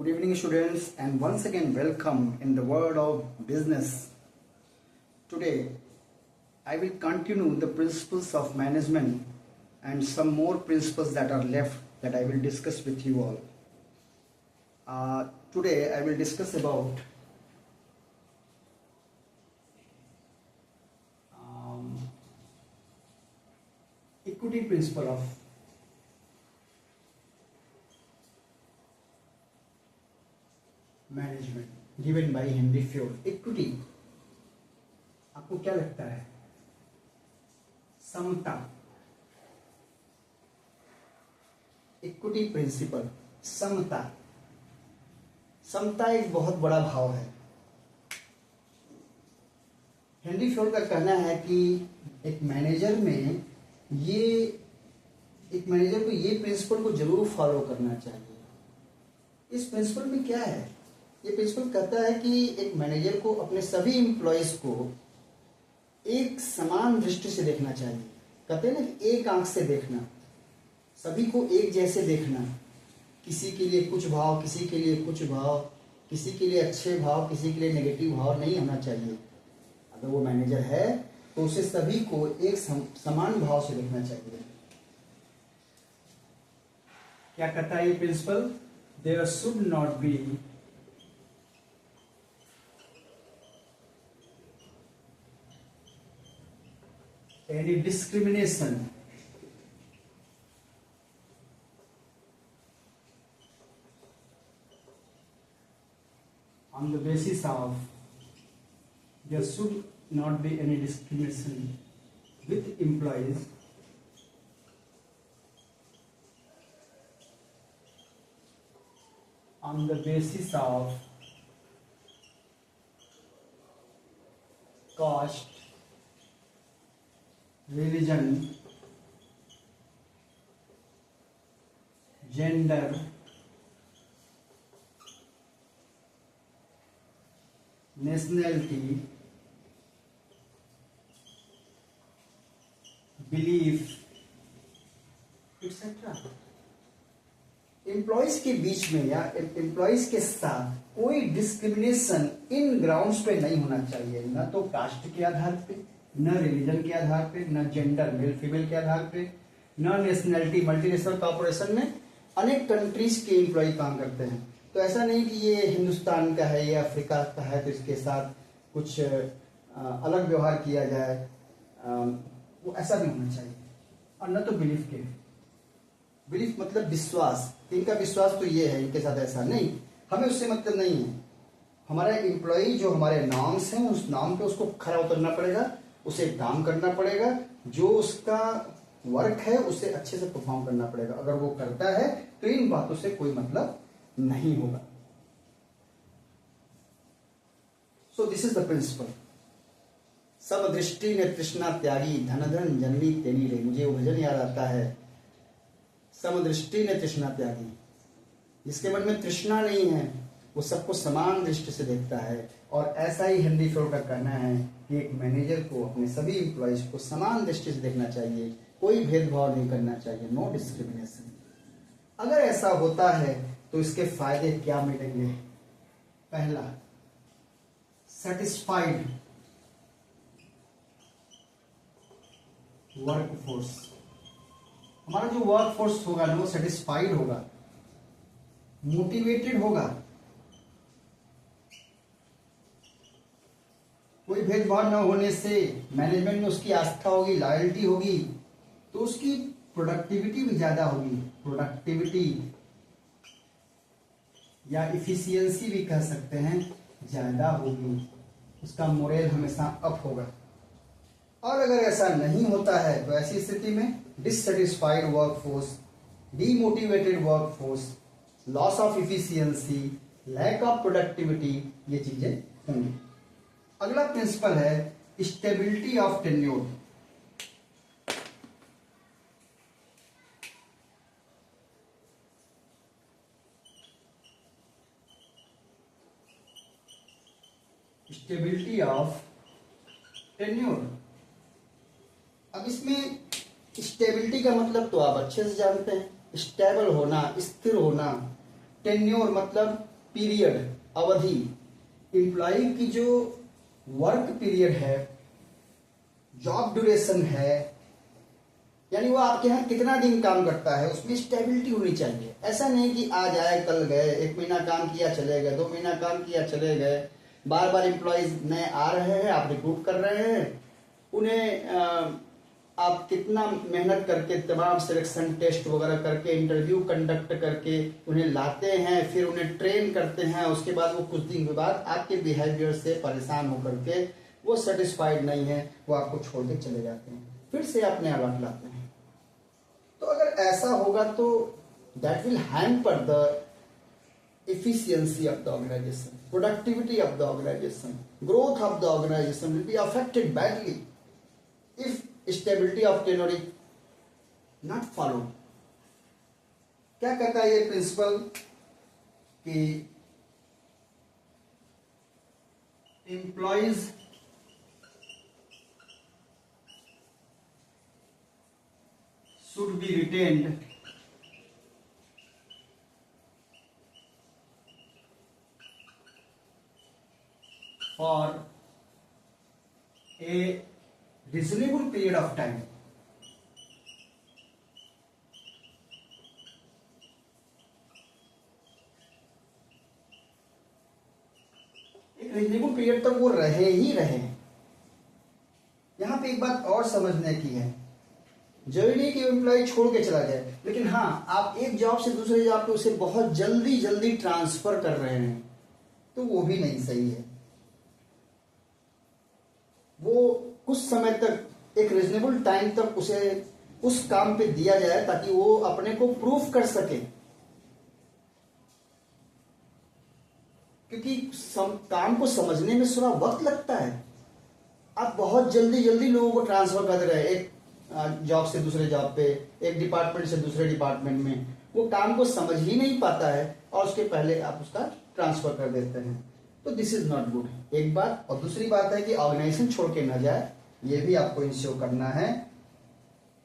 Good evening, students, and once again, welcome in the world of business. Today, I will continue the principles of management and some more principles that are left that I will discuss with you all. Today, I will discuss about equity principle of management given by Henry fjord. Equity आपको क्या लगता है? समता। Equity principal, समता। समता एक बहुत बड़ा भाव है। Henry Ford का कहना है कि एक मैनेजर को ये प्रिंसिपल को जरूर फॉलो करना चाहिए। इस प्रिंसिपल में क्या है? ये प्रिंसिपल कहता है कि एक मैनेजर को अपने सभी एम्प्लॉयज को एक समान दृष्टि से देखना चाहिए। कहते हैं ना कि एक आंख से देखना, सभी को एक जैसे देखना। किसी के लिए कुछ भाव, किसी के लिए कुछ भाव, किसी के लिए अच्छे भाव, किसी के लिए नेगेटिव भाव नहीं होना चाहिए। अगर वो मैनेजर है तो उसे सभी को एक समान भाव से देखना चाहिए। क्या कहता है ये principle? There should not be any discrimination on the basis of there should not be any discrimination with employees on the basis of caste, religion, gender, nationality, belief, etc. Employees के बीच में या एम्प्लॉयज के साथ कोई discrimination in grounds पे नहीं होना चाहिए। न तो कास्ट के आधार पे, न रिलीजन के आधार पे, न जेंडर मेल फीमेल के आधार पे, न नेशनैलिटी। मल्टीनेशनल कॉर्पोरेशन में अनेक कंट्रीज के एम्प्लॉय काम करते हैं, तो ऐसा नहीं कि ये हिंदुस्तान का है या अफ्रीका का है तो इसके साथ कुछ अलग व्यवहार किया जाए, वो ऐसा नहीं होना चाहिए। और न तो बिलीफ के, बिलीफ मतलब विश्वास, इनका विश्वास तो ये है, इनके साथ ऐसा नहीं, हमें उससे मतलब नहीं है। हमारा एम्प्लॉय जो हमारे नॉर्म्स हैं उस नॉर्म पे उसको खरा उतरना पड़ेगा, उसे काम करना पड़ेगा, जो उसका वर्क है उसे अच्छे से परफॉर्म करना पड़ेगा। अगर वो करता है तो इन बातों से कोई मतलब नहीं होगा। So this is the principle. सब दृष्टि ने तृष्णा त्यागी, धन धन जननी तेरी रे। मुझे वो भजन याद आता है, समदृष्टि ने तृष्णा त्यागी। जिसके मन में तृष्णा नहीं है वो सबको समान दृष्टि से देखता है। और ऐसा ही हेनरी फ्योर्ड का कहना है कि एक मैनेजर को अपने सभी एम्प्लॉयज को समान दृष्टि से देखना चाहिए, कोई भेदभाव नहीं करना चाहिए, नो डिस्क्रिमिनेशन। अगर ऐसा होता है तो इसके फायदे क्या मिलेंगे? पहला, सेटिस्फाइड वर्क फोर्स। हमारा जो वर्क फोर्स होगा ना वो सेटिस्फाइड होगा, मोटिवेटेड होगा, कोई भेदभाव न होने से मैनेजमेंट में उसकी आस्था होगी, लॉयल्टी होगी, तो उसकी प्रोडक्टिविटी भी ज्यादा होगी। प्रोडक्टिविटी या इफिशियंसी भी कह सकते हैं, ज्यादा होगी, उसका मोरल हमेशा अप होगा। और अगर ऐसा नहीं होता है तो ऐसी स्थिति में dissatisfied workforce, demotivated workforce, loss of efficiency, lack of productivity, ये चीजें होंगी। अगला प्रिंसिपल है stability of tenure. Stability of tenure. अब इसमें स्टेबिलिटी का मतलब तो आप अच्छे से जानते हैं, स्टेबल होना, स्थिर होना। टेन्योर मतलब पीरियड, अवधि, एम्प्लॉय की जो वर्क पीरियड है, जॉब ड्यूरेशन है, यानी वो आपके यहाँ कितना दिन काम करता है, उसमें स्टेबिलिटी होनी चाहिए। ऐसा नहीं कि आज आए कल गए, 1 महीना काम किया चले गए, 2 महीना काम किया चले गए। बार बार एम्प्लॉयज नए आ रहे हैं, आप रिक्रूट कर रहे हैं, उन्हें आप कितना मेहनत करके तमाम सिलेक्शन टेस्ट वगैरह करके इंटरव्यू कंडक्ट करके उन्हें लाते हैं, फिर उन्हें ट्रेन करते हैं, उसके बाद वो कुछ दिन के बाद आपके बिहेवियर से परेशान होकर के वो सेटिस्फाइड नहीं है, वो आपको छोड़ के चले जाते हैं, फिर से आप नया लौट लाते हैं। तो अगर ऐसा होगा तो that will hamper the efficiency of the organization, productivity of the organization, growth of the organization will be affected badly if stability of tenure is not followed. क्या कहता है ये प्रिंसिपल कि employees should be retained for a reasonable period of time. एक reasonable period तक वो रहे ही रहे। यहां पे एक बात और समझने की है, जरूरी नहीं कि एम्प्लॉय छोड़ के चला जाए, लेकिन हाँ आप एक जॉब से दूसरे जॉब पे उसे बहुत जल्दी जल्दी ट्रांसफर कर रहे हैं तो वो भी नहीं सही है। वो कुछ समय तक, एक रीजनेबल टाइम तक उसे उस काम पे दिया जाए ताकि वो अपने को प्रूफ कर सके, क्योंकि काम को समझने में थोड़ा वक्त लगता है। आप बहुत जल्दी जल्दी लोगों को ट्रांसफर कर रहे हैं एक जॉब से दूसरे जॉब पे, एक डिपार्टमेंट से दूसरे डिपार्टमेंट में, वो काम को समझ ही नहीं पाता है और उसके पहले आप उसका ट्रांसफर कर देते हैं, तो दिस इज नॉट गुड, एक बात। और दूसरी बात है कि ऑर्गेनाइजेशन छोड़ के ना जाए, ये भी आपको इंश्योर करना है।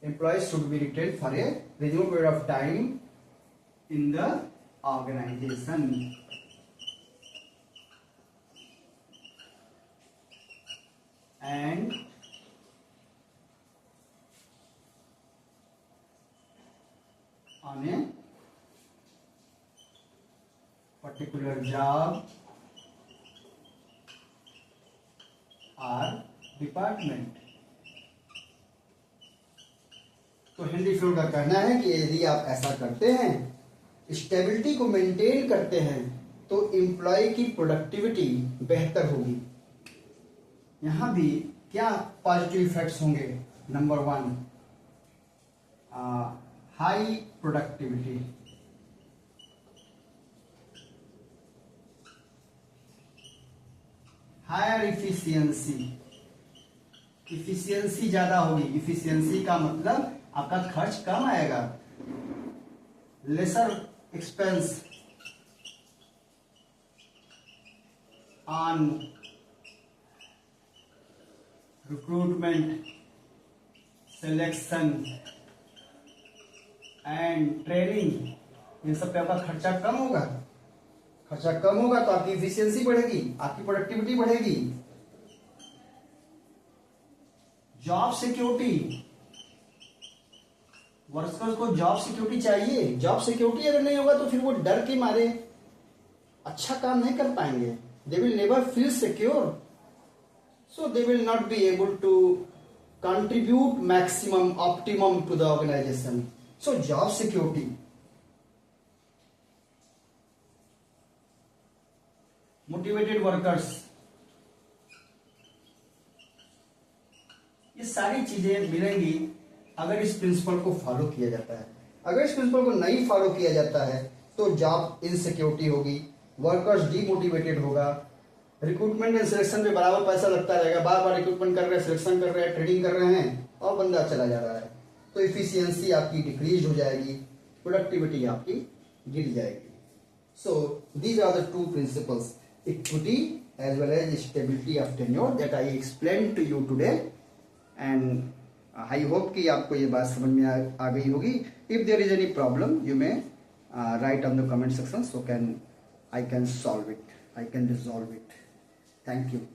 Employees should be retained for a reasonable period of time in the organisation and on a particular job or department। तो हेनरी फ्योर्ड का कहना है कि यदि आप ऐसा करते हैं, स्टेबिलिटी को मेंटेन करते हैं, तो एम्प्लॉय की प्रोडक्टिविटी बेहतर होगी। यहां भी क्या पॉजिटिव इफेक्ट्स होंगे? Number 1, high productivity, higher efficiency, efficiency ज्यादा होगी। इफिशियंसी का मतलब आपका खर्च कम आएगा, lesser expense on recruitment, selection and training, इन सब पे आपका खर्चा कम होगा। खर्चा कम होगा तो आपकी इफिशियंसी बढ़ेगी, आपकी प्रोडक्टिविटी बढ़ेगी। जॉब सिक्योरिटी, वर्कर्स को जॉब सिक्योरिटी चाहिए। जॉब सिक्योरिटी अगर नहीं होगा तो फिर वो डर के मारे अच्छा काम नहीं कर पाएंगे। They will never feel secure, so they will not be able to contribute maximum optimum to the organization. So job security, motivated workers, ये सारी चीजें मिलेंगी अगर इस प्रिंसिपल को फॉलो किया जाता है। अगर इस प्रिंसिपल को नहीं फॉलो किया जाता है तो जॉब इनसिक्योरिटी होगी, वर्कर्स डीमोटिवेटेड होगा, रिक्रूटमेंट एंड सिलेक्शन पे बराबर पैसा लगता रहेगा, बार बार रिक्रूटमेंट कर रहे हैं, सिलेक्शन कर रहे हैं, ट्रेनिंग कर रहे हैं और बंदा चला जा रहा है, तो इफिशियंसी आपकी डिक्रीज हो जाएगी, प्रोडक्टिविटी आपकी गिर जाएगी। So these are the two principles, equity as well as stability of tenure that I explain to you today, and I hope कि आपको ये बात समझ में आ गई होगी। If there is any problem you may write on the comment section, so can I can solve it, I can resolve it. Thank you.